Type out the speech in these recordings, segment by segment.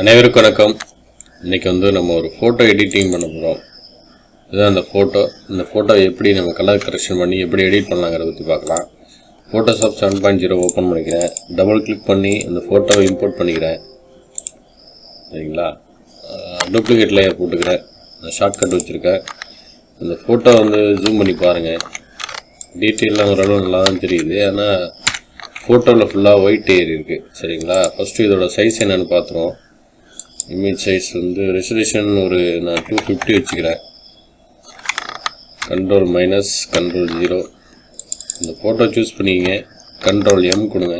அனைவருக்கும் வணக்கம். இன்றைக்கி நம்ம ஒரு ஃபோட்டோ எடிட்டிங் பண்ண போகிறோம். இதுதான் அந்த ஃபோட்டோ. இந்த ஃபோட்டோ எப்படி நம்ம கலர் கரெக்ஷன் பண்ணி எப்படி எடிட் பண்ணலாங்கிறத பற்றி பார்க்கலாம். ஃபோட்டோஷாப் 7.0 ஓப்பன் பண்ணிக்கிறேன். டபுள் கிளிக் பண்ணி அந்த ஃபோட்டோவை இம்போர்ட் பண்ணிக்கிறேன். சரிங்களா? டூப்ளிகேட் லேயர் போட்டுக்கிறேன். ஷார்ட்கட் வச்சுருக்கேன். அந்த ஃபோட்டோ ஜூம் பண்ணி பாருங்கள். டீட்டெயிலாம் ஓரளவு நல்லா தான் தெரியுது. ஆனால் ஃபோட்டோவில் ஃபுல்லாக ஒயிட் ஏரி இருக்குது. சரிங்களா? ஃபஸ்ட்டு இதோட சைஸ் என்னென்னு பார்த்துருவோம். இமேஜ் சைஸ் ரெசல்யூஷன் நான் 250 வச்சுக்கிறேன். Control minus control 0. இந்த ஃபோட்டோ சூஸ் பண்ணிங்க. கண்ட்ரோல் M கொடுங்க.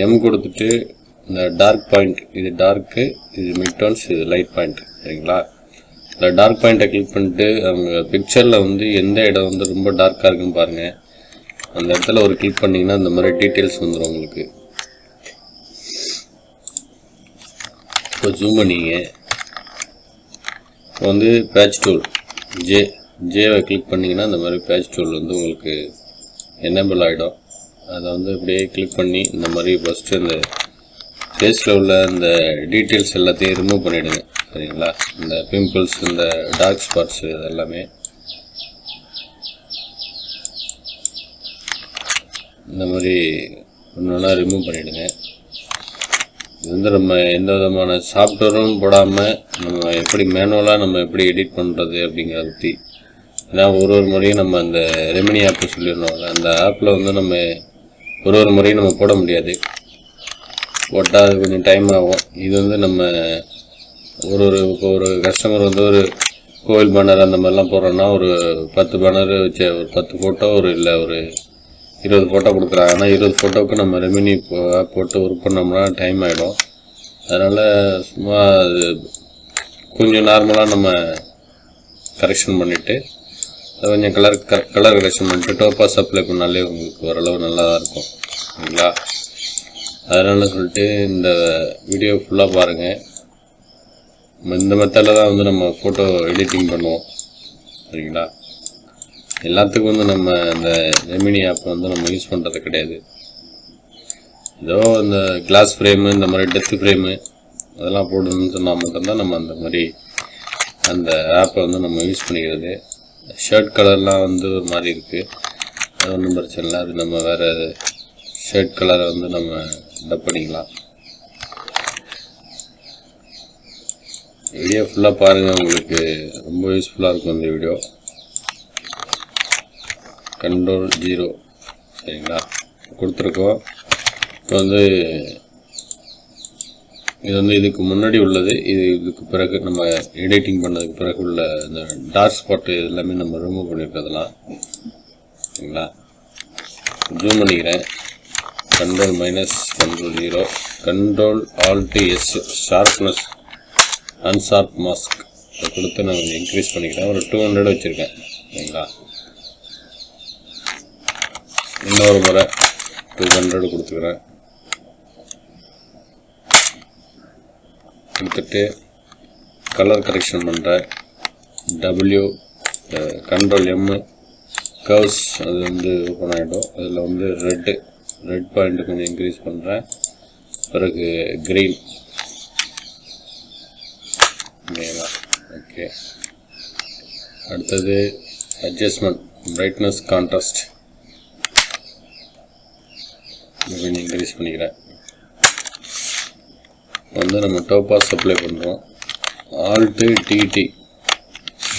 M கொடுத்துட்டு இந்த டார்க் பாயிண்ட், இது டார்க்கு, இது மிட் டோன்ஸ், இது லைட் பாயிண்ட். சரிங்களா? இந்த டார்க் பாயிண்ட்டை கிளிக் பண்ணிட்டு அவங்க பிக்சரில் எந்த இடம் ரொம்ப டார்க்காக இருக்குன்னு பாருங்கள். அந்த இடத்துல ஒரு கிளிக் பண்ணிங்கன்னா இந்த மாதிரி டீட்டெயில்ஸ் வந்துடும் உங்களுக்கு. இப்போ ஜூம் பண்ணிங்க. இப்போ பேட்ச் டூல் ஜேவை கிளிக் பண்ணிங்கன்னா இந்த மாதிரி பேட்ச் டூல் உங்களுக்கு எனேபிள் ஆகிடும். அதை இப்படியே கிளிக் பண்ணி இந்த மாதிரி ஃபஸ்ட்டு இந்த ஃபேஸில் உள்ள இந்த டீட்டெயில்ஸ் எல்லாத்தையும் ரிமூவ் பண்ணிவிடுங்க. சரிங்களா? இந்த பிம்பிள்ஸ், இந்த டார்க் ஸ்பாட்ஸ், இது எல்லாமே இந்த மாதிரி ஒன்றா ரிமூவ் பண்ணிவிடுங்க. இது நம்ம எந்த விதமான சாஃப்ட்வேரும் போடாமல் நம்ம எப்படி மேனுவலாக நம்ம எப்படி எடிட் பண்ணுறது அப்படிங்கிறத பற்றி. ஏன்னா ஒரு முறையும் நம்ம அந்த ரெமினி ஆப்பு சொல்லிடணும். அந்த ஆப்பில் நம்ம ஒரு முறையும் நம்ம போட முடியாது. போட்டால் அது கொஞ்சம் டைம் ஆகும். இது நம்ம இப்போ ஒரு கஸ்டமர் ஒரு கோவில் பேனர் அந்த மாதிரிலாம் போடுறோன்னா ஒரு 10 பேனர் வச்சு ஒரு 10 ஃபோட்டோ இல்லை ஒரு 20 ஃபோட்டோ கொடுக்குறாங்க. ஆனால் 20 ஃபோட்டோவுக்கு நம்ம ரெமினி போட்டு ஒர்க் பண்ணோம்னா டைம் ஆகிடும். அதனால் சும்மா அது கொஞ்சம் நார்மலாக நம்ம கரெக்ஷன் பண்ணிவிட்டு அதை கொஞ்சம் கலர் கரெக்ஷன் பண்ணிட்டு டோப்பாஸ் அப்ளை பண்ணாலே உங்களுக்கு ஓரளவு நல்லா தான் இருக்கும். சரிங்களா? அதனால் சொல்லிட்டு இந்த வீடியோ ஃபுல்லாக பாருங்கள். இந்த மெத்தடில் தான் நம்ம ஃபோட்டோ எடிட்டிங் பண்ணுவோம். சரிங்களா? எல்லாத்துக்கும் நம்ம இந்த ரெமினி ஆப் நம்ம யூஸ் பண்ணுறது கிடையாது. ஏதோ இந்த கிளாஸ் ஃப்ரேமு, இந்த மாதிரி டெத் ஃப்ரேமு அதெல்லாம் போடணும்னு சொன்னால் மட்டும்தான் நம்ம அந்த மாதிரி அந்த ஆப்பை நம்ம யூஸ் பண்ணிக்கிறது. ஷர்ட் கலர்லாம் ஒரு மாதிரி இருக்குது. அது ஒன்றும் பிரச்சனை இல்லை. அது நம்ம வேறு ஷர்ட் கலரை நம்ம டப் பண்ணிக்கலாம். வீடியோ ஃபுல்லாக பாருங்கள். உங்களுக்கு ரொம்ப யூஸ்ஃபுல்லாக இருக்கும் இந்த வீடியோ. கண்ட்ரோல் 0. சரிங்களா? கொடுத்துருக்கோம். இப்போ இது இதுக்கு முன்னாடி உள்ளது. இதுக்கு பிறகு நம்ம எடிட்டிங் பண்ணதுக்கு பிறகு உள்ள இந்த டார்க் ஸ்பாட்டு எல்லாமே நம்ம ரிமூவ் பண்ணியிருக்கிறதுலாம். சரிங்களா? ஜூம் பண்ணிக்கிறேன். Control minus control 0. Control alt S sharpness unsharp mask அதை கொடுத்து நான் கொஞ்சம் இன்க்ரீஸ் பண்ணிக்கிறேன். ஒரு 200 வச்சுருக்கேன். சரிங்களா? இன்னொரு முறை 200 கொடுத்துக்கிறேன். கொடுத்துட்டு கலர் கரெக்ஷன் பண்ணுறேன். கண்ட்ரோல் M கர்வ்ஸ் அது ஓப்பன் ஆகிடும். அதில் ரெட் பாயிண்ட் கொஞ்சம் இன்க்ரீஸ் பண்ணுறேன். பிறகு க்ரீன். ஓகே. அடுத்தது அட்ஜஸ்ட்மெண்ட், பிரைட்னஸ், கான்ட்ராஸ்ட் கொஞ்சம் இன்க்ரீஸ் பண்ணிக்கிறேன். நம்ம டோப்பாஸ் அப்ளை பண்ணுறோம். ஆல்ட்டு TT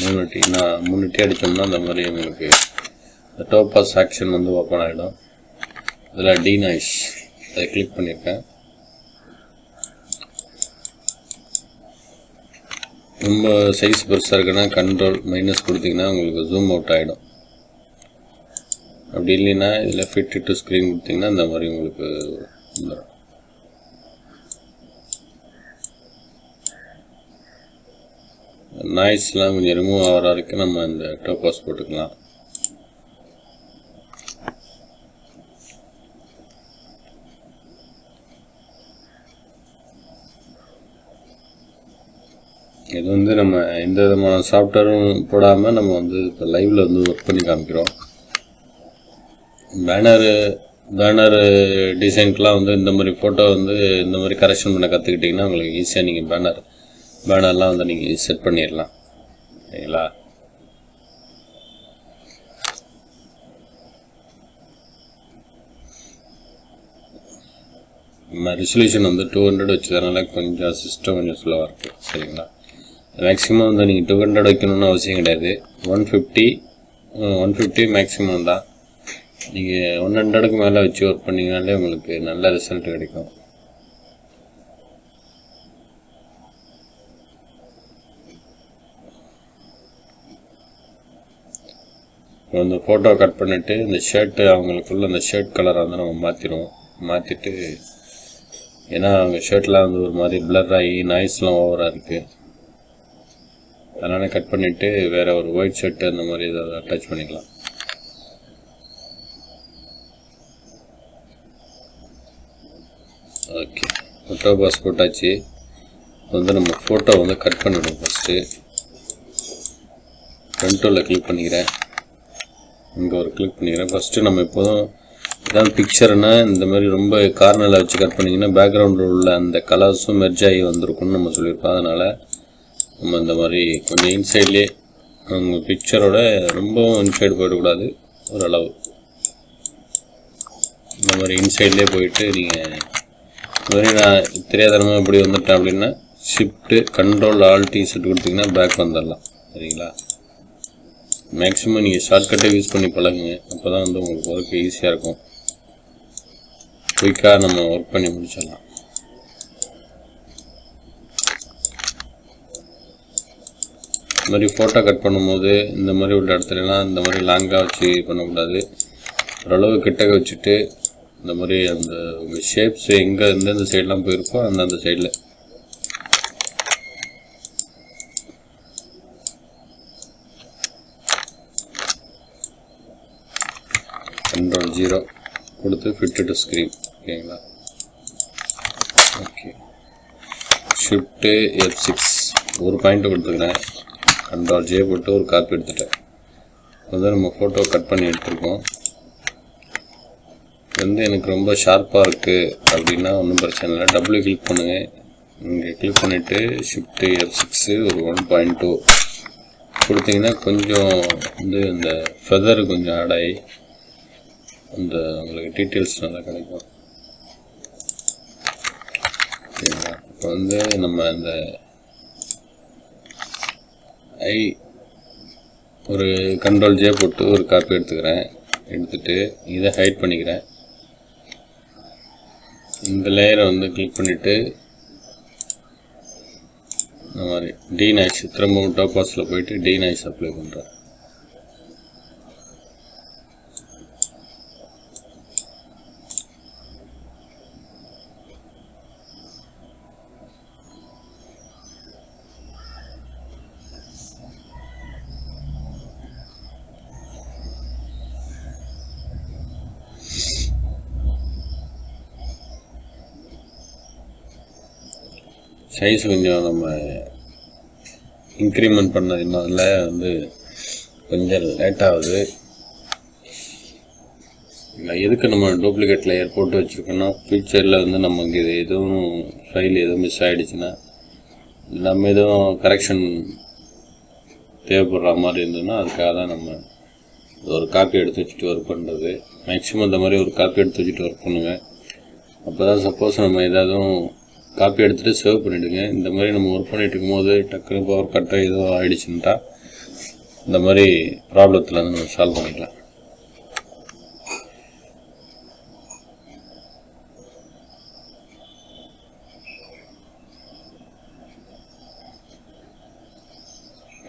3 T அடித்தோம்னா அந்த மாதிரி உங்களுக்கு இந்த டோப்பாஸ் ஆக்ஷன் ஓப்பன் ஆகிடும். அதில் டீநாய்ஸ் அதை கிளிக் பண்ணியிருக்கேன். ரொம்ப சைஸ் பெருசாக இருக்குன்னா கண்ட்ரோல் மைனஸ் கொடுத்தீங்கன்னா உங்களுக்கு ஜூம் அவுட் ஆகிடும். அப்படி இல்லைன்னா இதில் ஃபிட் டு ஸ்க்ரீன் கொடுத்தீங்கன்னா இந்த மாதிரி உங்களுக்கு வந்துடும். நாய்ஸ்லாம் கொஞ்சம் ரிமூவ் ஆகிற வரைக்கும் நம்ம இந்த டோப்பாஸ் போட்டுக்கலாம். இது நம்ம எந்த விதமான சாஃப்ட்வேரும் போடாமல் நம்ம இப்போ லைவில் ஒர்க் பண்ணி காமிக்கிறோம். பேனரு பேனர் டிசைனுக்குலாம் வந்து இந்த மாதிரி ஃபோட்டோ வந்து இந்த மாதிரி கரெக்ஷன் பண்ண கற்றுக்கிட்டிங்கன்னா உங்களுக்கு ஈஸியாக நீங்கள் பேனர்லாம் வந்து நீங்கள் செட் பண்ணிடலாம். சரிங்களா? நம்ம ரெசல்யூஷன் வந்து 200 வச்சதுனால கொஞ்சம் சிஸ்டம் கொஞ்சம் ஸ்லோவாக இருக்குது. சரிங்களா? மேக்ஸிமம் வந்து நீங்கள் 200 வைக்கணும்னு அவசியம் கிடையாது. 150 மேக்ஸிமம் தான். நீங்கள் 100க்கு மேலே வச்சு ஒர்க் பண்ணிங்கனாலே உங்களுக்கு நல்ல ரிசல்ட் கிடைக்கும். இப்போ இந்த ஃபோட்டோ கட் பண்ணிவிட்டு இந்த ஷர்ட்டு அவங்களுக்குள்ள அந்த ஷர்ட் கலரை வந்து நம்ம மாற்றிட்டு, ஏன்னா அவங்க ஷர்ட்லாம் வந்து ஒரு மாதிரி பிளர் ஆகி நாய்ஸ்லாம் ஓவராக இருக்குது. அதனால் கட் பண்ணிவிட்டு வேறு ஒரு ஒயிட் ஷர்ட்டு அந்த மாதிரி ஏதாவது அட்டாச் பண்ணிக்கலாம். ஓகே, ஃபோட்டோ பாஸ் போட்டாச்சு. வந்து நம்ம ஃபோட்டோ வந்து கட் பண்ணிவிடுவோம். ஃபஸ்ட்டு கண்ட்ரோலில் கிளிக் பண்ணிக்கிறேன். இங்கே ஒரு கிளிக் பண்ணிக்கிறேன். ஃபஸ்ட்டு நம்ம எப்போதும் இதான் பிக்சர்னா இந்த மாதிரி ரொம்ப கார்னரில் வச்சு கட் பண்ணிங்கன்னா பேக்ரவுண்டில் உள்ள அந்த கலர்ஸும் மெர்ஜ் ஆகி வந்திருக்குன்னு நம்ம சொல்லியிருக்கோம். அதனால் நம்ம இந்த மாதிரி கொஞ்சம் இன்சைட்லேயே உங்கள் பிக்சரோட ரொம்பவும் இன்சைடு போயிடக்கூடாது, ஓரளவு இந்த மாதிரி இன்சைட்லேயே போயிட்டு நீங்கள் இந்த மாதிரி நான் தெரியாதனமாக எப்படி வந்துட்டேன் அப்படின்னா ஷிஃப்ட்டு கண்ட்ரோல் ஆல்ட் செட் கொடுத்தீங்கன்னா பேக் வந்துடலாம். சரிங்களா? மேக்ஸிமம் நீங்கள் ஷார்ட்கட்டை யூஸ் பண்ணி பழகுங்க. அப்போ தான் வந்து உங்களுக்கு ஒர்க் ஈஸியாக இருக்கும். குயிக்காக நம்ம ஒர்க் பண்ணி முடிச்சிடலாம். இந்த மாதிரி ஃபோட்டோ கட் பண்ணும்போது இந்த மாதிரி உள்ள இடத்துலலாம் இந்த மாதிரி லாங்காக வச்சு பண்ணக்கூடாது. ஓரளவு கிட்டக்க வச்சுட்டு இந்த மாதிரி அந்த உங்கள் ஷேப்ஸ் எங்கே எந்தெந்த சைடெலாம் போயிருக்கோ அந்தந்த சைடில் கண்ட்ரோல் 0 கொடுத்து ஃபிட் டு ஸ்க்ரீன். ஓகேங்களா? ஓகே, ஷிஃப்ட்டு F6 ஒரு பாயிண்ட்டு கொடுத்துக்கிறேன். கண்ட்ரோல் J போட்டு ஒரு காப்பி எடுத்துட்டேன். வந்து நம்ம ஃபோட்டோ கட் பண்ணி எடுத்துருக்கோம். வந்து எனக்கு ரொம்ப ஷார்ப்பாக இருக்குது அப்படின்னா ஒன்றும் பிரச்சனை இல்லை. டபுள்யூ கிளிக் பண்ணுங்கள். இங்கே கிளிக் பண்ணிவிட்டு ஷிஃப்ட்டு F6 ஒரு 1.2 கொடுத்தீங்கன்னா கொஞ்சம் வந்து இந்த ஃபெதர் கொஞ்சம் ஆட் ஆகி அந்த உங்களுக்கு டீட்டெயில்ஸ் நல்லா கிடைக்கும். சரிங்களா? இப்போ வந்து நம்ம அந்த ஒரு கண்ட்ரோல் J போட்டு ஒரு காப்பி எடுத்துக்கிறேன். எடுத்துகிட்டு இதை ஹைட் பண்ணிக்கிறேன். இந்த லேயரை வந்து கிளிக் பண்ணிவிட்டு இந்த மாதிரி டீநாய்ஸ் திரும்பவும் டோபாஸில் போயிட்டு டீநாய்ஸ் அப்ளை பண்ணுறேன். சைஸ் கொஞ்சம் நம்ம இன்க்ரிமெண்ட் பண்ணதுனால வந்து கொஞ்சம் லேட் ஆகுது. எதுக்கு நம்ம டூப்ளிகேட் லேயர் போட்டு வச்சுருக்கோன்னா ஃபியூச்சரில் வந்து நமக்கு இது எதுவும் ஃபைல் எதுவும் மிஸ் ஆகிடுச்சுன்னா நம்ம எதுவும் கரெக்ஷன் தேவைப்படுற மாதிரி இருந்ததுன்னா அதுக்காக தான் நம்ம ஒரு காப்பி எடுத்து வச்சுட்டு ஒர்க் பண்ணுறது. மேக்ஸிமம் இந்த மாதிரி ஒரு காப்பி எடுத்து வச்சுட்டு ஒர்க் பண்ணுங்கள். அப்போ தான் சப்போஸ் நம்ம ஏதாவதும் காப்பி எடுத்துகிட்டு சேவ் பண்ணிவிடுங்க. இந்த மாதிரி நம்ம ஒர்க் பண்ணிகிட்டு இருக்கும்போது டக்குனு பவர் கட்டாக ஏதோ ஆகிடுச்சுன்ட்டா இந்த மாதிரி ப்ராப்ளத்தில் வந்து நம்ம சால்வ் பண்ணிக்கலாம்.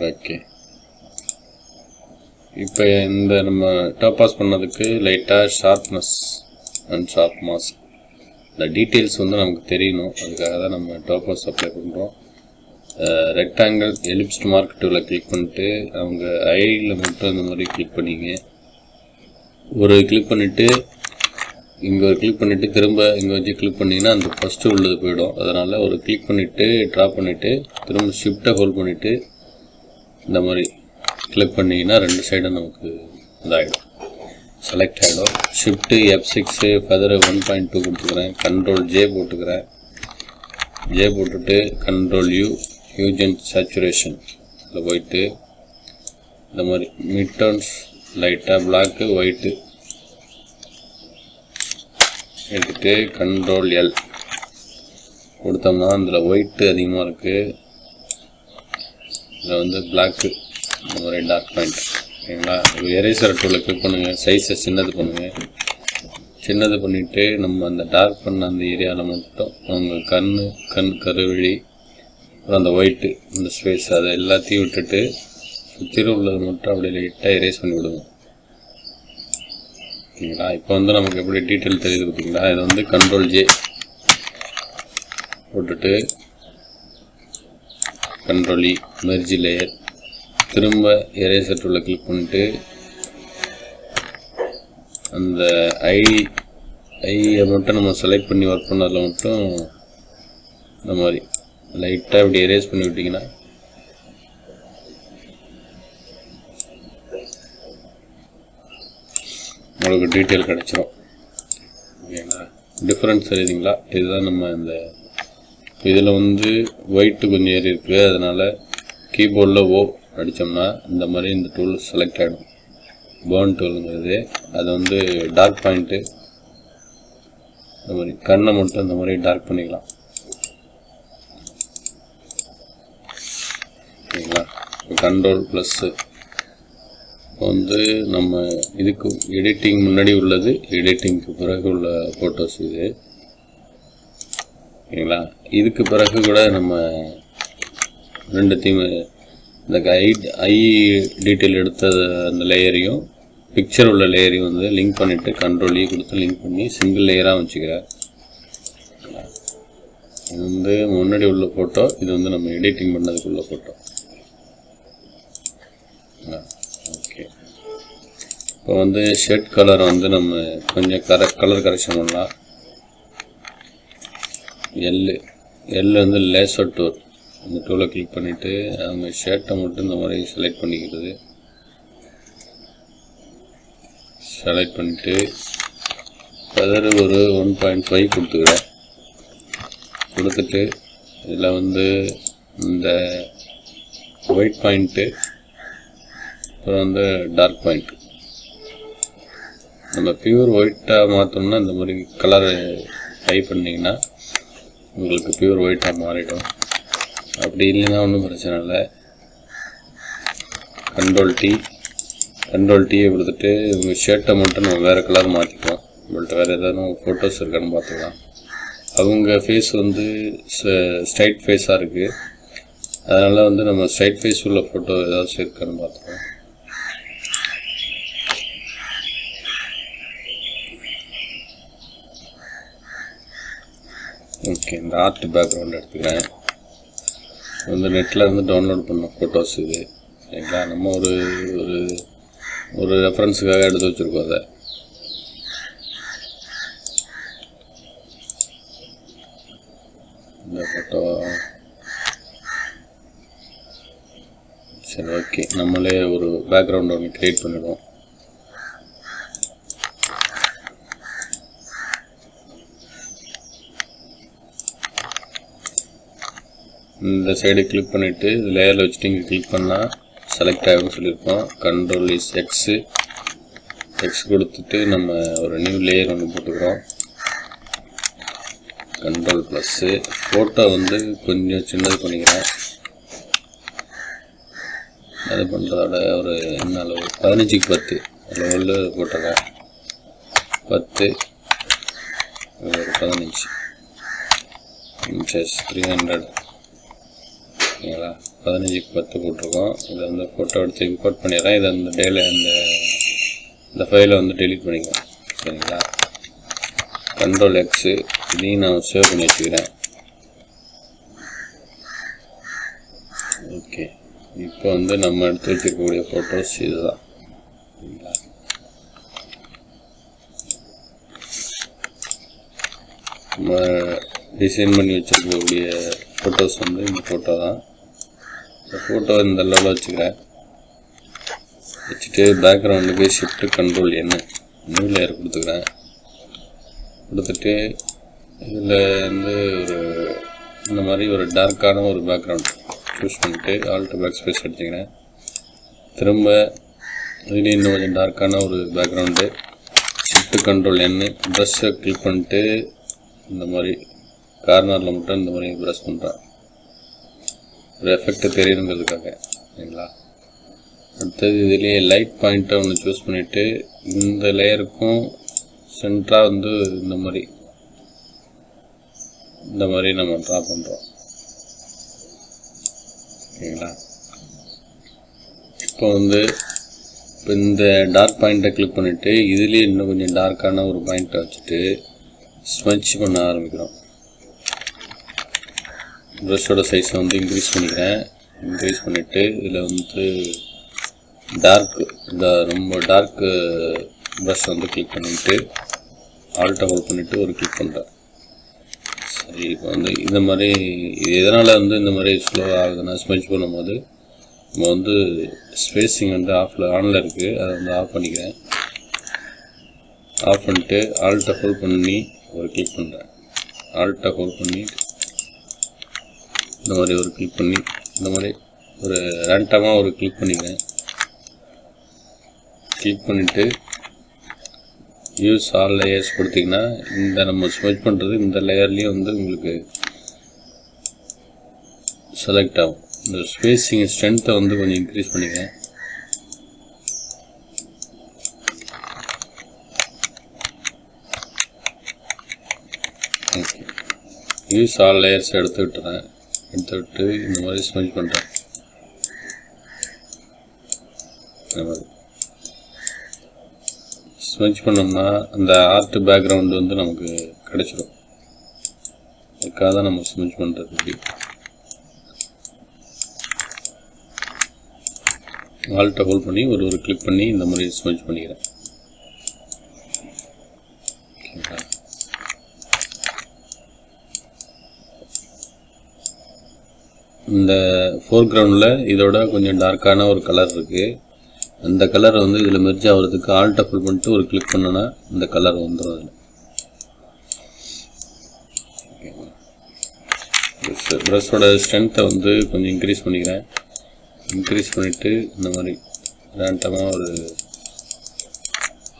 ஓகே, இப்போ இந்த நம்ம டாப் பாஸ் பண்ணதுக்கு லைட்டாக ஷார்ப்னஸ் அண்ட் ஷார்ப் மாஸ்க் இந்த டீட்டெயில்ஸ் வந்து நமக்கு தெரியணும். அதுக்காக தான் நம்ம டாப் பாஸ் அப்ளை பண்ணுறோம். ரெக்டாங்கிள் எலிப்ஸ்ட் மார்க் டூவில் கிளிக் பண்ணிட்டு அவங்க ஐயில் மட்டும் இந்த மாதிரி கிளிக் பண்ணிங்க. ஒரு கிளிக் பண்ணிவிட்டு இங்கே ஒரு கிளிக் பண்ணிவிட்டு திரும்ப இங்கே வச்சு கிளிக் பண்ணிங்கன்னா அந்த ஃபஸ்ட்டு உள்ளது போயிடும். அதனால் ஒரு கிளிக் பண்ணிவிட்டு ட்ராப் பண்ணிவிட்டு திரும்ப ஷிஃப்ட்டை ஹோல்ட் பண்ணிவிட்டு இந்த மாதிரி கிளிக் பண்ணிங்கன்னா ரெண்டு சைடும் நமக்கு இதாகிடும். செலக்ட் ஆகிடும். ஷிஃப்ட்டு F6 ஃபெதர் 1.2 கொடுத்துக்கிறேன். கண்ட்ரோல் J போட்டுக்கிறேன். J போட்டுட்டு கண்ட்ரோல் U ஹியூஜென்ட் சேச்சுரேஷன் இதில் போயிட்டு இந்த மாதிரி மிட் டோன்ஸ் லைட்டாக பிளாக்கு ஒயிட்டு எடுத்துகிட்டு கண்ட்ரோல் L கொடுத்தோம்னா அதில் ஒயிட்டு அதிகமாக இருக்குது. இதில் வந்து பிளாக்கு இந்த மாதிரி டார்க் பாயிண்ட். ஓகேங்களா? எரேசர் டூலை கிளிக் பண்ணுங்கள். சைஸை சின்னது பண்ணுங்கள். சின்னது பண்ணிவிட்டு நம்ம அந்த டார்க் பண்ண அந்த ஏரியாவில் மட்டும் அவங்க கண் கருவிழி அப்புறம் அந்த ஒயிட்டு இந்த ஸ்பேஸ் அதை எல்லாத்தையும் விட்டுட்டு சுற்றிலும் உள்ளது மட்டும் அப்படியே லைட்டாக எரேஸ் பண்ணி விடுங்க. ஓகேங்களா? இப்போ வந்து நமக்கு எப்படி டீட்டெயில் தெரியுது பார்த்தீங்களா? இதை வந்து கண்ட்ரோல் J போட்டுட்டு கண்ட்ரோல் E மெர்ஜ் லேயர் திரும்ப எரேசர் டூலை கிளிக் பண்ணிட்டு அந்த ஐயை மட்டும் நம்ம செலக்ட் பண்ணி ஒர்க் பண்ணதில் மட்டும் இந்த மாதிரி லைட்டாக இப்படி எரேஸ் பண்ணி விட்டிங்கன்னா உங்களுக்கு டீட்டெயில் கிடச்சிரும். ஓகேங்களா? டிஃப்ரென்ஸ் தெரியுதுங்களா? இதுதான் நம்ம இந்த இதில் வந்து ஒயிட்டு கொஞ்சம் ஏறி இருக்குது. அதனால் கீபோர்டில் O அடித்தோம்னா இந்த மாதிரி இந்த டூல் செலக்ட் ஆகிடும். பேர்ன் டூலுங்கிறது அது வந்து டார்க் பாயிண்ட்டு இந்த மாதிரி கண்ணை மட்டும் இந்த மாதிரி டார்க் பண்ணிக்கலாம். ஓகேங்களா? கண்ட்ரோல் ப்ளஸ்ஸு வந்து நம்ம இதுக்கு எடிட்டிங் முன்னாடி உள்ளது, எடிட்டிங்க்கு பிறகு உள்ள ஃபோட்டோஸ் இது. ஓகேங்களா? இதுக்கு பிறகு கூட நம்ம ரெண்டுத்தையும் இந்த ஐ டீட்டெயில் எடுத்த அந்த லேயரையும் பிக்சர் உள்ள லேயரையும் வந்து லிங்க் பண்ணிவிட்டு கண்ட்ரோல் E கொடுத்து லிங்க் பண்ணி சிங்கிள் லேயராக வச்சுக்கிறேன். இது வந்து முன்னாடி உள்ள ஃபோட்டோ, இது வந்து நம்ம எடிட்டிங் பண்ணதுக்குள்ள ஃபோட்டோ. ஓகே, இப்போ வந்து ஷர்ட் கலர் வந்து நம்ம கொஞ்சம் கலர் கரெக்ஷன் பண்ணலாம். எல் வந்து லேசர் டூல் அந்த டூலை கிளிக் பண்ணிவிட்டு அவங்க ஷர்ட்டை மட்டும் இந்த மாதிரி செலக்ட் பண்ணிக்கிறது. செலக்ட் பண்ணிவிட்டு ஃபெதர் ஒரு 1.5 கொடுத்துக்கிறேன். கொடுத்துட்டு இதில் வந்து இந்த ஒயிட் பாயிண்ட்டு அப்புறம் வந்து டார்க் பாயிண்ட் நம்ம பியூர் ஒயிட்டாக மாற்றோம்னா இந்த மாதிரி கலரை டைப் பண்ணிங்கன்னா உங்களுக்கு பியூர் ஒயிட்டாக மாறிடும். அப்படி இல்லைன்னா ஒன்றும் பிரச்சனை இல்லை. கண்ட்ரோல் டீயை கொடுத்துட்டு உங்கள் ஷர்ட்டை மட்டும் நம்ம வேறு கலர் மாற்றிக்கலாம். உங்கள்கிட்ட வேறு ஏதாவது ஃபோட்டோஸ் இருக்கான்னு பார்த்துக்கலாம். அவங்க ஃபேஸ் வந்து ஸ்ட்ரைட் ஃபேஸாக இருக்குது. அதனால் வந்து நம்ம ஸ்ட்ரைட் ஃபேஸ் உள்ள ஃபோட்டோ ஏதாச்சும் இருக்கான்னு பார்த்துக்கலாம். ஓகே, இந்த ஆர்ட் பேக்ரவுண்ட் எடுத்துக்கிறேன். வந்து நெட்டில் இருந்து டவுன்லோட் பண்ண ஃபோட்டோஸ் இது. சரிங்களா? நம்ம ஒரு ரெஃபரன்ஸுக்காக எடுத்து வச்சுருக்கோம். அதை இந்த ஃபோட்டோ சரி, ஓகே, நம்மளே ஒரு பேக்ரவுண்ட் ஒன்று க்ரியேட் பண்ணிடுவோம். இந்த சைடு கிளிக் பண்ணிவிட்டு லேயரில் வச்சுட்டு இங்கே கிளிக் பண்ணால் செலக்ட் ஆகும்னு சொல்லியிருக்கோம். கண்ட்ரோல் இஸ் எக்ஸ் கொடுத்துட்டு நம்ம ஒரு நியூ லேயர் ஒன்று போட்டுக்கிறோம். கண்ட்ரோல் ப்ளஸ்ஸு ஃபோட்டோ வந்து கொஞ்சம் சின்னது பண்ணிக்கிறேன். அது பண்ணுறதோட ஒரு என்ன அளவு 15க்கு 10 லெவலில் போட்டுறேன். 10 ஒரு 15 இன்ச்சஸ் 300. ஓகேங்களா? 15க்கு 10 போட்டிருக்கோம். இதை வந்து ஃபோட்டோ எடுத்து இம்போர்ட் பண்ணிடுறேன். இதை அந்த இந்த ஃபைலை வந்து டெலிட் பண்ணிக்கலாம். சரிங்களா? கண்ட்ரோல் எக்ஸு இதையும் நான் சேவ் பண்ணி வச்சுக்கிறேன். ஓகே, இப்போ வந்து நம்ம எடுத்து வச்சுருக்கக்கூடிய ஃபோட்டோஸ் இதுதான். சரிங்களா? நம்ம டிசைன் பண்ணி வச்சுருக்கக்கூடிய ஃபோட்டோஸ் வந்து இந்த ஃபோட்டோ தான். இந்த ஃபோட்டோ இந்த லெவலில் வச்சுக்கிறேன். வச்சுட்டு பேக்ரவுண்டுக்கு ஷிஃப்ட் கண்ட்ரோல் என்ன நியூ லேயர் கொடுத்துக்கிறேன். கொடுத்துட்டு இதில் வந்து இந்த மாதிரி ஒரு டார்க்கான ஒரு பேக்ரவுண்ட் சூஸ் பண்ணிட்டு ஆல்ட் பேக் ஸ்பேஸ் எடுத்துக்கிறேன். திரும்ப இதுலேயும் இன்னும் கொஞ்சம் டார்க்கான ஒரு பேக்ரவுண்டு ஷிஃப்ட் கண்ட்ரோல் N ப்ரஷ்ஷை கிளிக் பண்ணிட்டு இந்த மாதிரி கார்னரில் மட்டும் இந்த மாதிரி ப்ரஷ் பண்ணுறேன், ஒரு எஃபெக்ட் தெரியுதுங்கிறதுக்காக. சரிங்களா? அடுத்தது இதுலேயே லைட் பாயிண்ட்டை ஒன்று சூஸ் பண்ணிவிட்டு இந்த லேயருக்கும் சென்டராக வந்து இந்த மாதிரி நம்ம ட்ரா பண்ணுறோம். ஓகேங்களா? இப்போ இந்த டார்க் பாயிண்ட்டை கிளிக் பண்ணிவிட்டு இதுலேயே இன்னும் கொஞ்சம் டார்க்கான ஒரு பாயிண்ட்டை வச்சுட்டு ஸ்மட்ச் பண்ண ஆரம்பிக்கிறோம். ப்ரஷோட சைஸை இன்க்ரீஸ் பண்ணிக்கிறேன். இன்க்ரீஸ் பண்ணிவிட்டு இதில் இந்த ரொம்ப டார்க்கு ப்ரஷ் கிளிக் பண்ணிவிட்டு ஆல்ட்டை ஹோல்ட் பண்ணிவிட்டு ஒரு கிளிக் பண்ணுறேன். சரி, இப்போ இந்த மாதிரி எதனால் இந்த மாதிரி ஸ்லோ ஆகுதுன்னா ஸ்மெச் பண்ணும்போது நம்ம ஸ்பேஸிங் ஆனில் இருக்குது, அதை ஆஃப் பண்ணிக்கிறேன். ஆஃப் பண்ணிட்டு ஆல்ட்டை ஹோல்ட் பண்ணி ஒரு கிளிக் பண்ணுறேன். ஆல்ட்டை ஹோல்ட் பண்ணி இந்த மாதிரி ஒரு கிளிக் பண்ணி இந்த மாதிரி ஒரு ரேண்டமாக ஒரு கிளிக் பண்ணிக்கிறேன். கிளிக் பண்ணிவிட்டு யூஸ் ஆல் லேயர்ஸ் கொடுத்திங்கன்னா இந்த நம்ம ஸ்மெச் பண்ணுறது இந்த லேயர்லேயும் உங்களுக்கு செலக்ட் ஆகும். இந்த ஸ்பேஸிங் ஸ்ட்ரென்த்தை கொஞ்சம் இன்க்ரீஸ் பண்ணிக்கிறேன். ஓகே, யூஸ் ஆல் லேயர்ஸ் எடுத்து விட்டு இந்த மாதிரி ஸ்மெச் பண்ணுறேன். இந்த மாதிரி ஸ்மெச் பண்ணோம்னா அந்த ஆர்ட் பேக்ரவுண்டு நமக்கு கிடைச்சிடும். அதுக்காக தான் நம்ம ஸ்மெச் பண்ணுறது. ஆல்ட்டை ஹோல்ட் பண்ணி ஒரு கிளிக் பண்ணி இந்த மாதிரி ஸ்மெச் பண்ணிக்கிறேன். ஓகேங்களா? இந்த ஃபோர்க்ரவுண்டில் இதோட கொஞ்சம் டார்க்கான ஒரு கலர் இருக்குது. அந்த கலர் இதில் மெர்ஜ் ஆகிறதுக்கு ஆல்ட்டை ஃபுல் பண்ணிட்டு ஒரு கிளிக் பண்ணோன்னா இந்த கலர் வந்துடும். அதில் ப்ரஷோட ஸ்ட்ரென்த்தை கொஞ்சம் இன்க்ரீஸ் பண்ணிக்கிறேன். இன்க்ரீஸ் பண்ணிவிட்டு இந்த மாதிரி ரேண்டமாக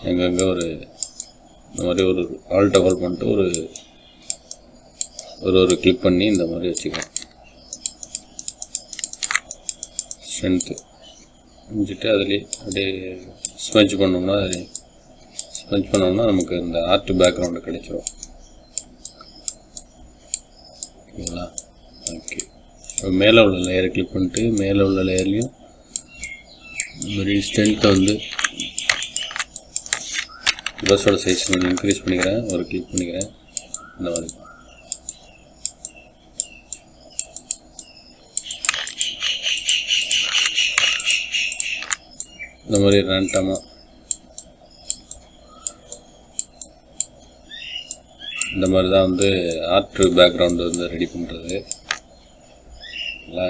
எங்கெங்கே இந்த மாதிரி ஒரு ஆல்ட்டை ஹோல்ட் பண்ணிட்டு ஒரு கிளிக் பண்ணி இந்த மாதிரி வச்சுக்கிறேன். ஸ்ட்ரென்த்து முடிச்சுட்டு அதுலேயே அப்படியே ஸ்மெச் பண்ணோம்னா நமக்கு இந்த ஆர்ட் பேக்ரவுண்டு கிடைச்சிடும். ஓகேங்களா? ஓகே, இப்போ மேலே உள்ள லேயரை கிளிக் பண்ணிட்டு மேலே உள்ள லேயர்லேயும் இந்த மாதிரி ஸ்ட்ரென்த்தை ப்ரஷோட சைஸ் கொஞ்சம் இன்க்ரீஸ் பண்ணிக்கிறேன். ஒரு கிளிக் பண்ணிக்கிறேன். இந்த மாதிரி ரேண்டமாக இந்த மாதிரி தான் ஆர்ட் பேக்ரவுண்டு ரெடி பண்ணுறது.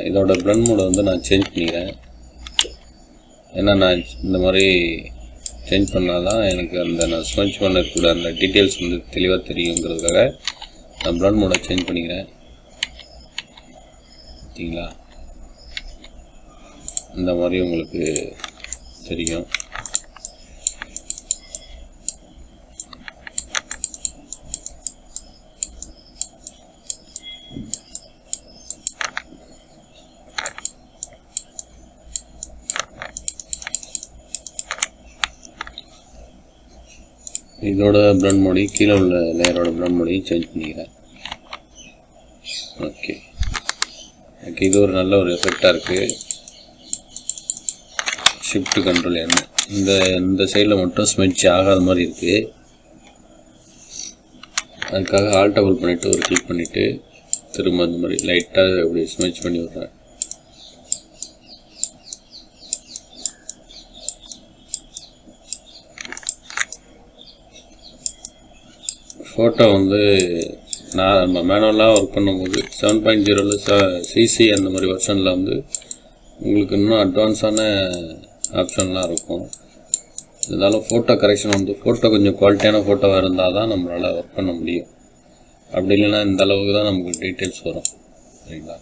இதோட பிளண்ட் மோடை நான் சேஞ்ச் பண்ணிக்கிறேன். ஏன்னா நான் இந்த மாதிரி சேஞ்ச் பண்ணால் தான் எனக்கு நான் ஸ்மெச் பண்ணக்கூடிய அந்த டீட்டெயில்ஸ் தெளிவாக தெரியுங்கிறதுக்காக நான் பிளண்ட் மோடை சேஞ்ச் பண்ணிக்கிறேன். பார்த்தீங்களா? இந்த மாதிரி உங்களுக்கு தெரியும். இதோட பிளண்ட் மோடி கீழே உள்ள லேயரோட பிளண்ட் மோடியும் சேஞ்ச் பண்ணிக்கிறேன். ஓகே, இது ஒரு நல்ல ஒரு எஃபெக்டாக இருக்குது. ஷிஃப்ட் கண்ட்ரோல் N இந்த சைடில் மட்டும் ஸ்மெச் ஆகாத மாதிரி இருக்குது. அதுக்காக ஆல்ட்டை ஹோல்ட் பண்ணிவிட்டு ஒரு கிளிக் பண்ணிவிட்டு திரும்ப அந்த மாதிரி லைட்டாக அப்படி ஸ்மெச் பண்ணி விட்றேன். ஃபோட்டோ நான் நம்ம மேனுவலாக ஒர்க் பண்ணும்போது 7.0 சிசி அந்த மாதிரி வெர்ஷனில் உங்களுக்கு இன்னும் அட்வான்ஸான ஆப்ஷன்லாம் இருக்கும். இருந்தாலும் ஃபோட்டோ கரெக்ஷன் வந்து ஃபோட்டோ கொஞ்சம் குவாலிட்டியான ஃபோட்டோவாக இருந்தால் தான் நம்மளால் ஒர்க் பண்ண முடியும். அப்படி இல்லைன்னா இந்த அளவுக்கு தான் நமக்கு டீட்டெயில்ஸ் வரும். சரிங்களா,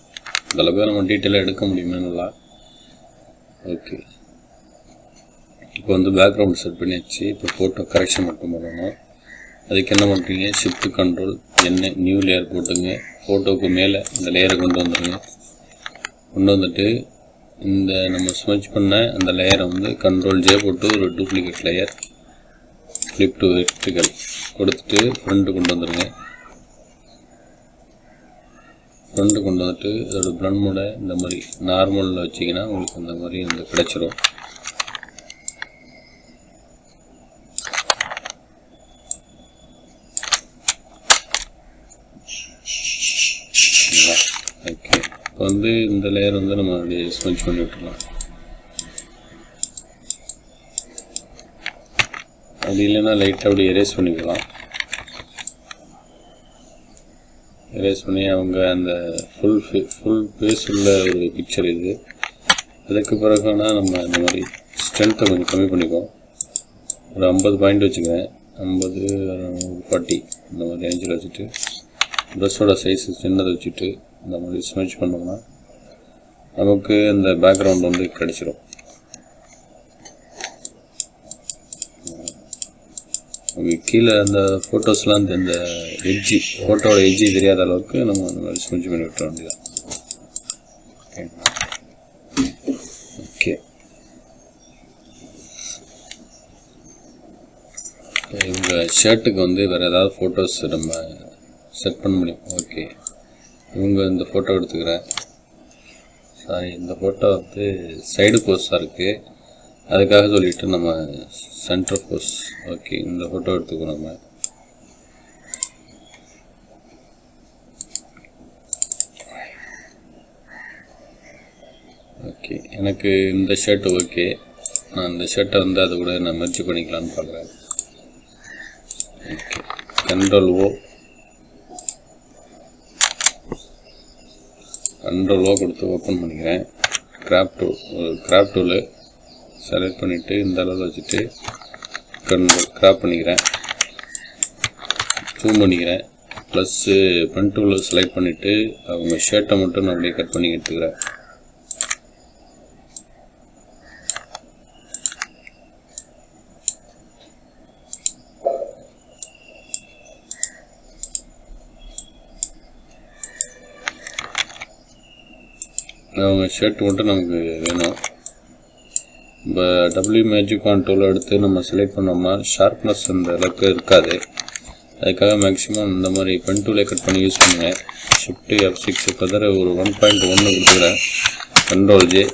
இந்த அளவுக்கு தான் நம்ம டீட்டெயிலாக எடுக்க முடியுமே நல்லா. ஓகே, இப்போ வந்து பேக்ரவுண்ட் செட் பண்ணியாச்சு. இப்போ ஃபோட்டோ கரெக்ஷன் மட்டும் பண்ணணும். அதுக்கு என்ன பண்ணுறீங்க, ஷிஃப்ட் கண்ட்ரோல் என்ன நியூ லேயர் போட்டுங்க. ஃபோட்டோவுக்கு மேலே இந்த லேயரை கொண்டு வந்துடுங்க. கொண்டு வந்துட்டு இந்த நம்ம ஸ்மெச் பண்ண அந்த லேயரை வந்து கண்ட்ரோல் ஜே போட்டு ஒரு duplicate layer flip to vertical கொடுத்துட்டு ஃப்ரண்ட்டு கொண்டு வந்துடுங்க. ஃப்ரண்ட்டு கொண்டு வந்துட்டு இதோட பிளண்ட் மோட இந்த மாதிரி நார்மலில் வச்சிங்கன்னா உங்களுக்கு இந்த மாதிரி வந்து கிடச்சிரும். ஓகே, இப்போ வந்து இந்த லேயர் வந்து நம்ம அப்படியே ஸ்மெச் பண்ணி விட்டுருலாம். அப்படி இல்லைன்னா லைட்டாக அப்படி எரேஸ் பண்ணிக்கலாம். எரேஸ் பண்ணி அவங்க அந்த ஃபுல் ஃபேஸ் உள்ள ஒரு பிக்சர் இது. அதுக்கு பிறகுனா நம்ம இந்த மாதிரி ஸ்ட்ரென்த்தை கொஞ்சம் கம்மி பண்ணிக்குவோம். ஒரு 50 பாயிண்ட் வச்சுக்கிறேன். 50 40 இந்த மாதிரி ரேஞ்சில் வச்சுட்டு ப்ரஷோட சைஸு சின்னதை வச்சுட்டு இந்த மாதிரி ஸ்மெச் பண்ணோம்னா நமக்கு இந்த பேக்ரவுண்ட் வந்து கிடச்சிரும். கீழே அந்த ஃபோட்டோஸ்லாம் இந்த எட்ஜி ஃபோட்டோட எட்ஜி தெரியாத அளவுக்கு நம்ம அந்த மாதிரி ஸ்மெச் பண்ணி விட்டுற வேண்டியதான். ஓகே, இவங்க ஷர்ட்டுக்கு வந்து வேறு ஏதாவது ஃபோட்டோஸ் நம்ம செட் பண்ண முடியும். ஓகே, இவங்க இந்த ஃபோட்டோ எடுத்துக்கிறேன். சாரி, இந்த ஃபோட்டோ வந்து சைடு போஸாக இருக்குது. அதுக்காக சொல்லிவிட்டு நம்ம சென்டர் போஸ். ஓகே, இந்த ஃபோட்டோ எடுத்துக்கிறோம் நம்ம. ஓகே, எனக்கு இந்த ஷர்ட் ஓகே. நான் இந்த ஷர்ட்டை வந்து அது கூட நான் மெர்ஜ் பண்ணிக்கலான்னு பார்க்குறேன். ஓகே, கண்ட்ரோல் ஓ கொடுத்து ஓப்பன் பண்ணிக்கிறேன். கிராப் டூலு செலக்ட் பண்ணிவிட்டு இந்த அளவில் வச்சுட்டு கிராப் பண்ணிக்கிறேன். ஜூம் பண்ணிக்கிறேன். ப்ளஸ்ஸு ஃப்ரண்ட் டூலில் செலக்ட் பண்ணிவிட்டு அவங்க ஷர்ட்டை மட்டும் நான் அப்படியே கட் பண்ணி எடுத்துக்கிறேன். அவங்க ஷர்ட் மட்டும் நமக்கு வேணும். இப்போ டபிள்யூ மேஜிக் டூல் எடுத்து நம்ம செலக்ட் பண்ணோம்னா ஷார்ப்னஸ் அந்த அளவுக்கு இருக்காது. அதுக்காக மேக்ஸிமம் இந்த மாதிரி பென் டூலை கட் பண்ணி யூஸ் பண்ணுங்கள். ஷிஃப்ட் F6 கதற ஒரு 1.1 கொடுத்துக்கிறேன். Control J.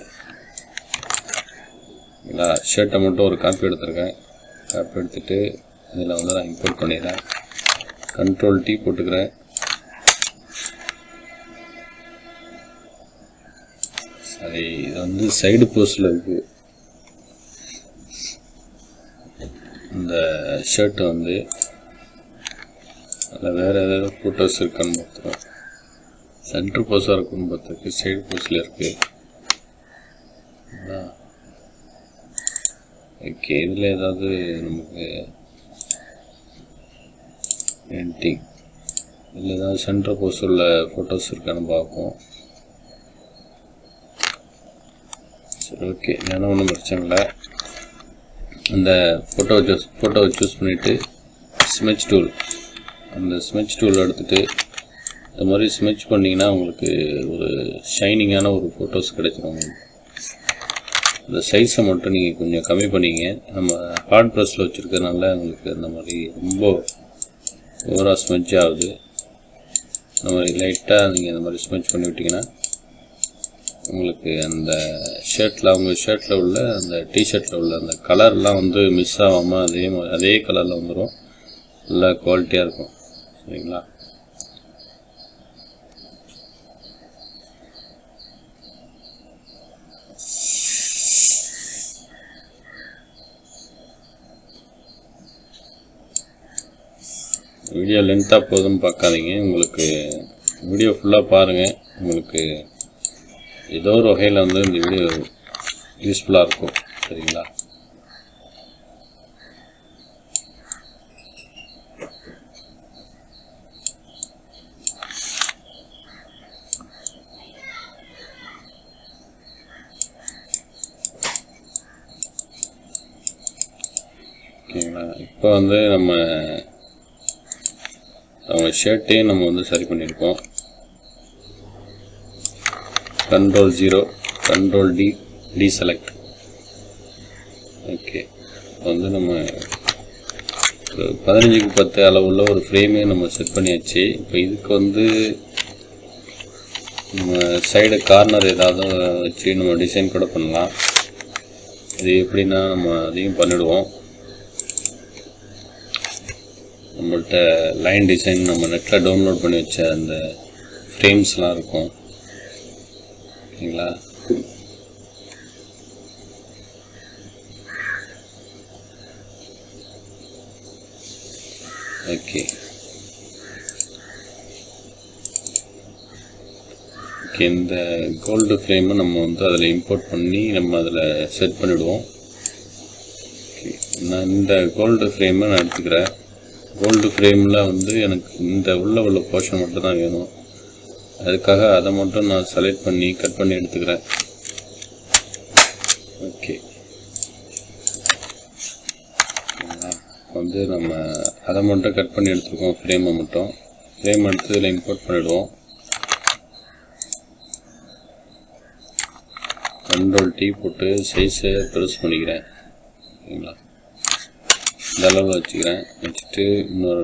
இல்லை, ஷர்ட்டை மட்டும் ஒரு காப்பி எடுத்துருக்கேன். காப்பி எடுத்துகிட்டு இதில் வந்து நான் இம்போர்ட் பண்ணிடுறேன். கண்ட்ரோல் T போட்டுக்கிறேன். சரி, இது வந்து சைடு போஸ்டில் இருக்குது. இந்த ஷர்ட்டு வந்து அதில் வேறு ஏதாவது ஃபோட்டோஸ் இருக்கான்னு பார்த்துருவோம். சென்ட்ரு போஸாக இருக்குன்னு பார்த்துருக்கு, சைடு போஸில் இருக்குது. ஓகே, இதில் ஏதாவது நமக்கு பெயிண்டிங் இதில் ஏதாவது சென்ட்ரு போஸ் உள்ள ஃபோட்டோஸ் இருக்கான்னு பார்ப்போம். சரி, ஓகே, ஏன்னா ஒன்றும் பிரச்சனை இல்லை. அந்த ஃபோட்டோவை சூஸ் பண்ணிவிட்டு ஸ்மெச் டூல், அந்த ஸ்மெச் டூல் எடுத்துகிட்டு இந்த மாதிரி ஸ்மெச் பண்ணிங்கன்னா உங்களுக்கு ஒரு ஷைனிங்கான ஒரு ஃபோட்டோஸ் கிடைச்சிடும். இந்த சைஸை மட்டும் நீங்கள் கொஞ்சம் கம்மி பண்ணிங்க. நம்ம ஹார்ட் ப்ரெஸ்ஸில் வச்சுருக்கிறதுனால உங்களுக்கு அந்த மாதிரி ரொம்ப ஓவராக ஸ்மெச் ஆகுது. இந்த மாதிரி லைட்டாக நீங்கள் இந்த மாதிரி ஸ்மெச் பண்ணி விட்டிங்கன்னா உங்களுக்கு அந்த ஷர்ட்டில் அவங்க ஷர்ட்டில் உள்ள அந்த டிஷர்ட்டில் உள்ள அந்த கலர்லாம் வந்து மிஸ் ஆகாமல் அதே கலரில் வந்துடும். நல்லா குவாலிட்டியாக இருக்கும். சரிங்களா, வீடியோ லென்த்தாக போதும் பார்க்காதீங்க. உங்களுக்கு வீடியோ ஃபுல்லாக பாருங்கள். உங்களுக்கு ஏதோ ஒரு வகையில் வந்து இந்த வீடியோ யூஸ்ஃபுல்லாக இருக்கும். சரிங்களா, இப்போ வந்து நம்ம அவங்க ஷர்ட்டையும் நம்ம வந்து சரி பண்ணியிருக்கோம். Ctrl+0 Ctrl+D deselect. ஓகே, வந்து நம்ம 15x10 அளவுள்ள ஒரு ஃப்ரேமே நம்ம செட் பண்ணியாச்சு. இப்போ இதுக்கு வந்து நம்ம சைடு கார்னர் ஏதாவது வச்சு நம்ம டிசைன் கூட பண்ணலாம். இது எப்படின்னா நம்ம அதையும் பண்ணிவிடுவோம். நம்மள்கிட்ட லைன் டிசைன் நம்ம நெட்டில் டவுன்லோட் பண்ணி வச்ச அந்த ஃப்ரேம்ஸ்லாம் இருக்கும் ஓகேங்களா. ஓகே, இந்த கோல்டு ஃப்ரேமை நம்ம வந்து அதில் இம்போர்ட் பண்ணி நம்ம அதில் செட் பண்ணிவிடுவோம். நான் இந்த கோல்டு ஃப்ரேமை நான் எடுத்துக்கிறேன். கோல்டு ஃப்ரேமில் வந்து எனக்கு இந்த உள்ள போர்ஷன் மட்டும் தான் வேணும். அதுக்காக அதை மட்டும் நான் செலக்ட் பண்ணி கட் பண்ணி எடுத்துக்கிறேன். ஓகே, வந்து நம்ம அதை மட்டும் கட் பண்ணி எடுத்துருக்கோம். ஃப்ரேமை மட்டும் ஃப்ரேம் எடுத்து இதில் இம்போர்ட் பண்ணிவிடுவோம். Ctrl+T போட்டு சைஸை பெருசு பண்ணிக்கிறேன். ஓகேங்களா, இந்த அளவில் வச்சுட்டு இன்னொரு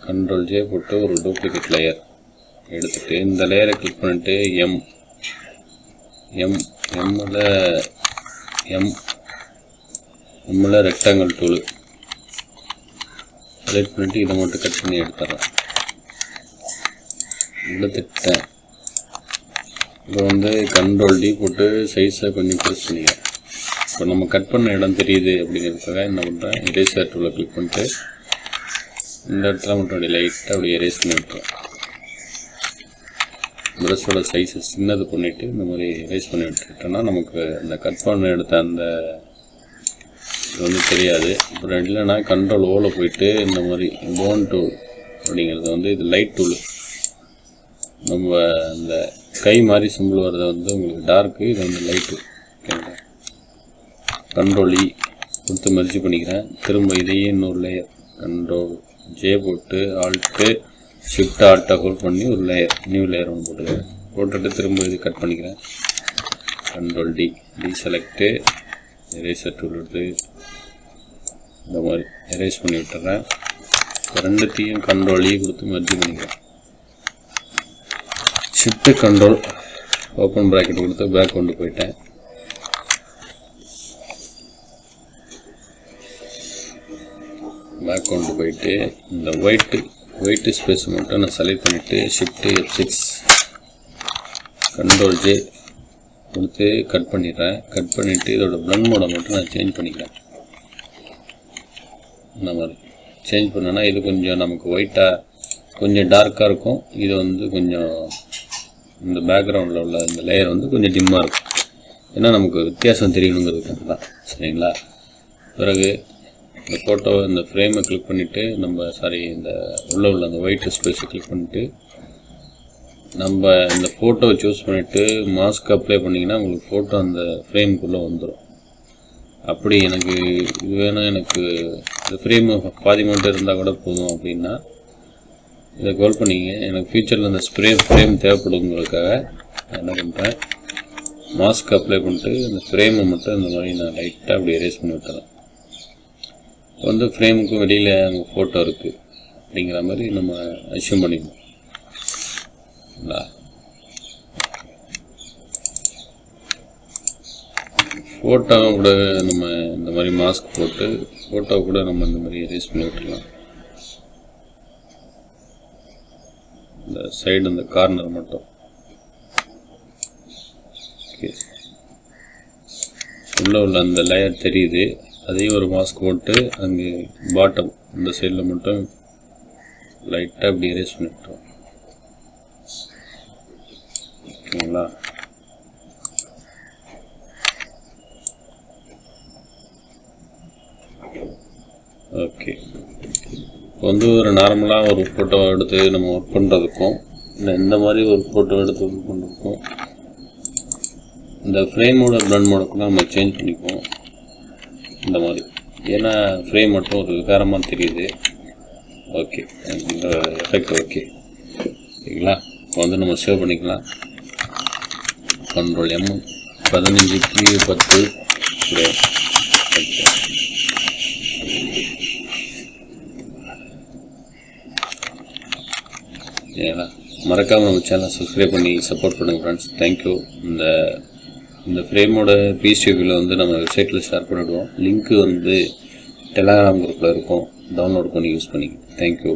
Ctrl+J போட்டு ஒரு டூப்ளிகேட் லேயர் எடுத்துகிட்டு இந்த லேயரை கிளிக் பண்ணிட்டு எம்மில் ரெக்டாங்கிள் டூலு செலக்ட் பண்ணிவிட்டு இதை மட்டும் கட் பண்ணி எடுத்துட்டேன். இப்போ வந்து Ctrl+D போட்டு சைஸை கொஞ்சம் பெருசு பண்ணிக்கிறேன். இப்போ நம்ம கட் பண்ண இடம் தெரியுது அப்படிங்கிறதுக்காக என்ன பண்ணுறேன், எரேசர் டூலை கிளிக் பண்ணிட்டு இந்த இடத்துல மட்டும் அப்படி லைட்டாக அப்படி எரேஸ் பண்ணி விட்டுறேன். ப்ரஷோட சைஸை சின்னது பண்ணிவிட்டு இந்த மாதிரி எரேஸ் பண்ணி விட்டுக்கிட்டோன்னா நமக்கு அந்த கட் பண்ண எடுத்த அந்த இது வந்து தெரியாது. அப்புறம் இல்லைன்னா Ctrl+O போயிட்டு இந்த மாதிரி போன் டூல் அப்படிங்கிறது வந்து இது லைட் டூலு. நம்ம அந்த கை மாதிரி சிம்பிள் வர்றது வந்து உங்களுக்கு டார்க்கு, இது வந்து லைட்டு. ஓகேங்களா, Ctrl+E கொடுத்து மெர்ஜ் பண்ணிக்கிறேன். திரும்ப இதையே இன்னொரு லேயர் Ctrl+J போட்டு Shift-Alt ஹோல்ட் பண்ணி ஒரு லேயர் நியூ லேயர் ஒன்று போட்டுட்டு திரும்ப இது கட் பண்ணிக்கிறேன். Ctrl+D டீசெலக்ட்டு எரேசர் டூல் எடுத்து இந்த மாதிரி எரேஸ் பண்ணி விட்டுறேன். ரெண்டுத்தையும் Ctrl+E கொடுத்து மெர்ஜ் பண்ணிக்கிறேன். Shift-Ctrl ஓப்பன் ப்ராக்கெட் கொடுத்து பேக் கொண்டு போயிட்டேன். பேக் கொண்டு போயிட்டு இந்த ஒயிட் ஸ்பேஸ் மட்டும் நான் செலக்ட் பண்ணிவிட்டு Shift+F6 Ctrl+J கொடுத்து கட் பண்ணிடுறேன். கட் பண்ணிவிட்டு இதோட பிளண்ட் மோடை மட்டும் நான் சேஞ்ச் பண்ணிக்கிறேன். இந்த மாதிரி சேஞ்ச் பண்ணோன்னா இது கொஞ்சம் நமக்கு ஒயிட்டாக கொஞ்சம் டார்க்காக இருக்கும். இது வந்து கொஞ்சம் இந்த பேக்ரவுண்டில் உள்ள இந்த லேயர் வந்து கொஞ்சம் டிம்மாக இருக்கும். ஏன்னா நமக்கு வித்தியாசம் தெரியணுங்கிறதுக்காக தான். சரிங்களா, பிறகு இந்த ஃபோட்டோ இந்த ஃப்ரேமை கிளிக் பண்ணிவிட்டு இந்த உள்ள அந்த ஒயிட் ஸ்பேஸை கிளிக் பண்ணிவிட்டு நம்ம இந்த ஃபோட்டோவை சூஸ் பண்ணிவிட்டு மாஸ்க் அப்ளை பண்ணிங்கன்னா உங்களுக்கு ஃபோட்டோ அந்த ஃப்ரேமுக்குள்ளே வந்துடும். அப்படி எனக்கு இது வேணும், எனக்கு இந்த ஃப்ரேமு பாதி மட்டும் இருந்தால் கூட போதும் அப்படின்னா இதை கோல் பண்ணிங்க. எனக்கு ஃபியூச்சரில் அந்த ஃப்ரேம் தேவைப்படுங்கிறதுக்காக என்ன பண்ணுறேன், மாஸ்க் அப்ளை பண்ணிட்டு இந்த ஃப்ரேமை மட்டும் இந்த மாதிரி நான் லைட்டாக அப்படி எரேஸ் பண்ணி விட்டுறேன். வந்து ஃப்ரேமுக்கும் வெளியில் அங்கே ஃபோட்டோ இருக்குது அப்படிங்கிற மாதிரி நம்ம அஷ்யூம் பண்ணிக்கணும். ஃபோட்டோ கூட நம்ம இந்த மாதிரி மாஸ்க் போட்டு ஃபோட்டோ கூட நம்ம இந்த மாதிரி எரேஸ் பண்ணி விட்டுடலாம். இந்த சைடு இந்த கார்னர் மட்டும். ஓகே, உள்ள அந்த லேயர் தெரியுது, அதையும் ஒரு மாஸ்க் போட்டு அங்கே பாட்டம் இந்த சைடில் மட்டும் லைட்டாக அப்படி எரேஸ் பண்ணிவிட்டோம். ஓகேங்களா, ஓகே. இப்போ வந்து ஒரு நார்மலாக ஒரு ஃபோட்டோ எடுத்து நம்ம ஒர்க் பண்ணுறதுக்கும் இல்லை இந்த மாதிரி ஒரு ஃபோட்டோ எடுத்து ஒர்க் பண்ணுறதுக்கும் இந்த ஃப்ரேமோட பிளண்ட் மோடுக்குலாம் நம்ம சேஞ்ச் பண்ணிக்குவோம். இந்த மாதிரி ஏன்னா ஃப்ரேம் மட்டும் ஒரு விகாரமாக தெரியுது. ஓகே, இந்த எஃபெக்ட் ஓகே சரிங்களா. இப்போ வந்து நம்ம சேவ் பண்ணிக்கலாம். Ctrl M 15க்கு 10 frame. ஓகே, சரிங்களா. மறக்காமல் நம்ம சேனலை சப்ஸ்கிரைப் பண்ணி சப்போர்ட் பண்ணுங்கள் ஃப்ரெண்ட்ஸ். தேங்க்யூ. இந்த ஃப்ரேமோட பிடிஎஃப்ல வந்து நம்ம வெப்சைட்டில் ஷேர் பண்ணிவிடுவோம். லிங்க்கு வந்து டெலகிராம் குரூப்பில் இருக்கும், டவுன்லோட் பண்ணி யூஸ் பண்ணிக்கோங்க. தேங்க்யூ.